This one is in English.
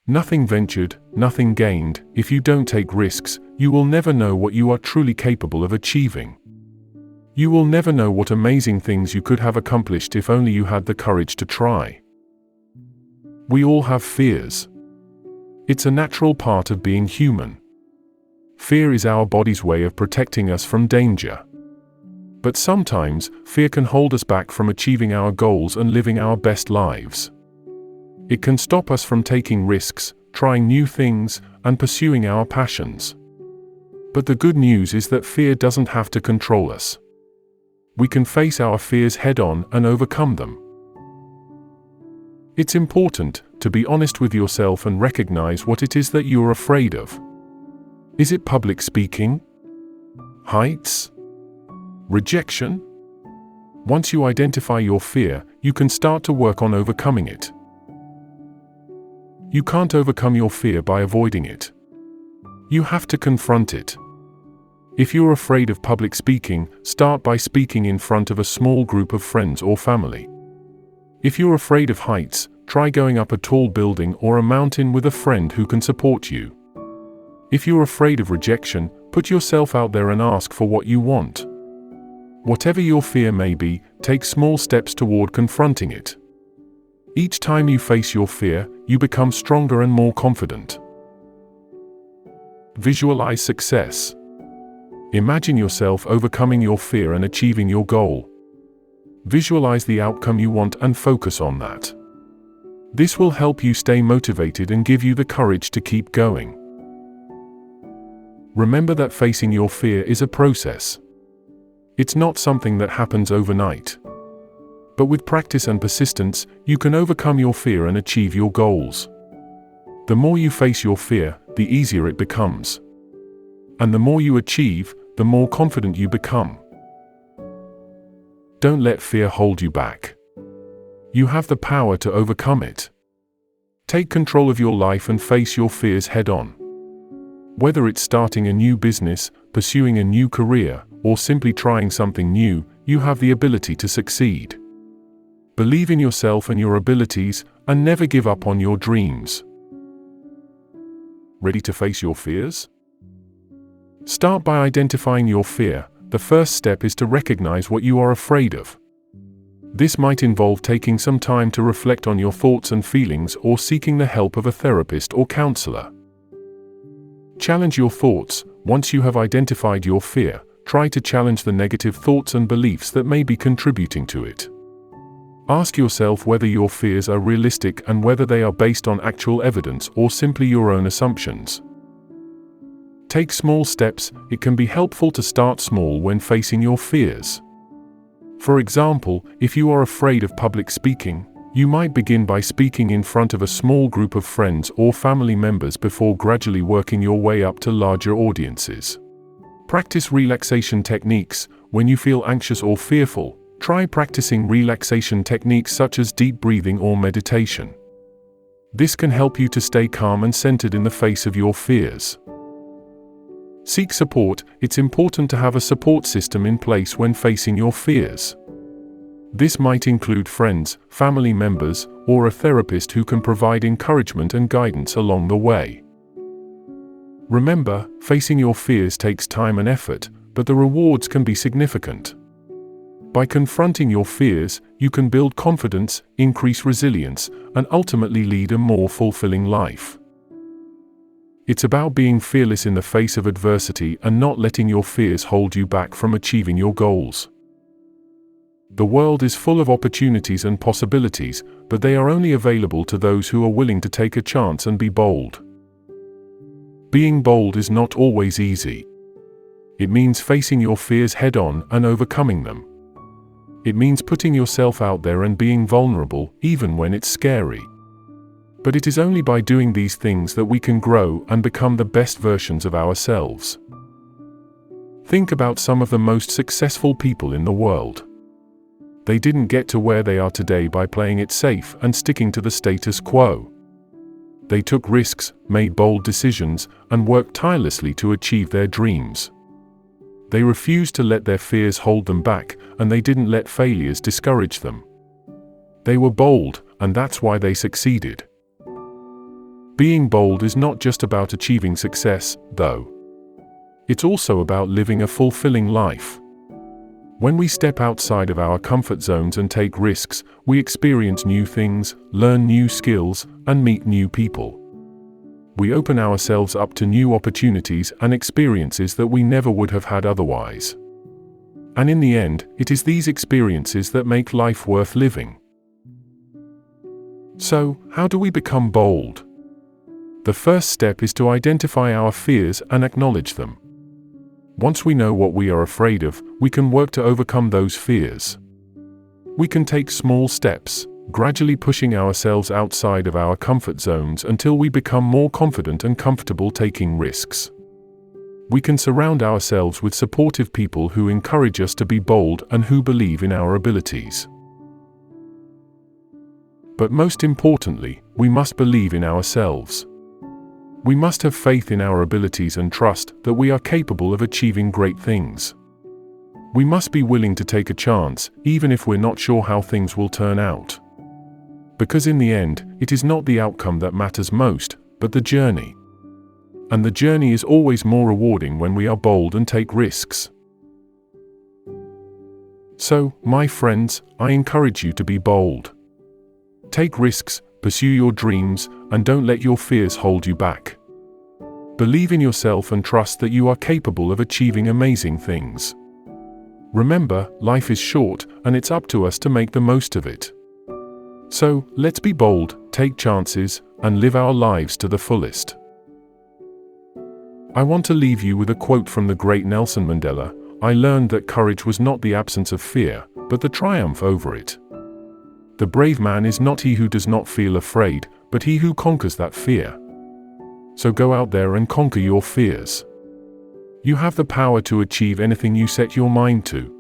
Nothing ventured, nothing gained. If you don't take risks, you will never know what you are truly capable of achieving. You will never know what amazing things you could have accomplished if only you had the courage to try. We all have fears. It's a natural part of being human. Fear is our body's way of protecting us from danger. But sometimes, fear can hold us back from achieving our goals and living our best lives. It can stop us from taking risks, trying new things, and pursuing our passions. But the good news is that fear doesn't have to control us. We can face our fears head-on and overcome them. It's important to be honest with yourself and recognize what it is that you're afraid of. Is it public speaking? Heights? Rejection? Once you identify your fear, you can start to work on overcoming it. You can't overcome your fear by avoiding it. You have to confront it. If you're afraid of public speaking, start by speaking in front of a small group of friends or family. If you're afraid of heights, try going up a tall building or a mountain with a friend who can support you. If you're afraid of rejection, put yourself out there and ask for what you want. Whatever your fear may be, take small steps toward confronting it. Each time you face your fear, you become stronger and more confident. Visualize success. Imagine yourself overcoming your fear and achieving your goal. Visualize the outcome you want and focus on that. This will help you stay motivated and give you the courage to keep going. Remember that facing your fear is a process. It's not something that happens overnight. But with practice and persistence, you can overcome your fear and achieve your goals. The more you face your fear, the easier it becomes. And the more you achieve, the more confident you become. Don't let fear hold you back. You have the power to overcome it. Take control of your life and face your fears head-on. Whether it's starting a new business, pursuing a new career, or simply trying something new, you have the ability to succeed. Believe in yourself and your abilities, and never give up on your dreams. Ready to face your fears? Start by identifying your fear. The first step is to recognize what you are afraid of. This might involve taking some time to reflect on your thoughts and feelings or seeking the help of a therapist or counselor. Challenge your thoughts. Once you have identified your fear, try to challenge the negative thoughts and beliefs that may be contributing to it. Ask yourself whether your fears are realistic and whether they are based on actual evidence or simply your own assumptions. Take small steps. It can be helpful to start small when facing your fears. For example, if you are afraid of public speaking, you might begin by speaking in front of a small group of friends or family members before gradually working your way up to larger audiences. Practice relaxation techniques. When you feel anxious or fearful, try practicing relaxation techniques such as deep breathing or meditation. This can help you to stay calm and centered in the face of your fears. Seek support. It's important to have a support system in place when facing your fears. This might include friends, family members, or a therapist who can provide encouragement and guidance along the way. Remember, facing your fears takes time and effort, but the rewards can be significant. By confronting your fears, you can build confidence, increase resilience, and ultimately lead a more fulfilling life. It's about being fearless in the face of adversity and not letting your fears hold you back from achieving your goals. The world is full of opportunities and possibilities, but they are only available to those who are willing to take a chance and be bold. Being bold is not always easy. It means facing your fears head-on and overcoming them. It means putting yourself out there and being vulnerable, even when it's scary. But it is only by doing these things that we can grow and become the best versions of ourselves. Think about some of the most successful people in the world. They didn't get to where they are today by playing it safe and sticking to the status quo. They took risks, made bold decisions, and worked tirelessly to achieve their dreams. They refused to let their fears hold them back, and they didn't let failures discourage them. They were bold, and that's why they succeeded. Being bold is not just about achieving success, though. It's also about living a fulfilling life. When we step outside of our comfort zones and take risks, we experience new things, learn new skills, and meet new people. We open ourselves up to new opportunities and experiences that we never would have had otherwise. And in the end, it is these experiences that make life worth living. So, how do we become bold? The first step is to identify our fears and acknowledge them. Once we know what we are afraid of, we can work to overcome those fears. We can take small steps, gradually pushing ourselves outside of our comfort zones until we become more confident and comfortable taking risks. We can surround ourselves with supportive people who encourage us to be bold and who believe in our abilities. But most importantly, we must believe in ourselves. We must have faith in our abilities and trust that we are capable of achieving great things. We must be willing to take a chance, even if we're not sure how things will turn out. Because in the end, it is not the outcome that matters most, but the journey. And the journey is always more rewarding when we are bold and take risks. So, my friends, I encourage you to be bold. Take risks, pursue your dreams, and don't let your fears hold you back. Believe in yourself and trust that you are capable of achieving amazing things. Remember, life is short, and it's up to us to make the most of it. So, let's be bold, take chances, and live our lives to the fullest. I want to leave you with a quote from the great Nelson Mandela: "I learned that courage was not the absence of fear, but the triumph over it. The brave man is not he who does not feel afraid, but he who conquers that fear." So go out there and conquer your fears. You have the power to achieve anything you set your mind to.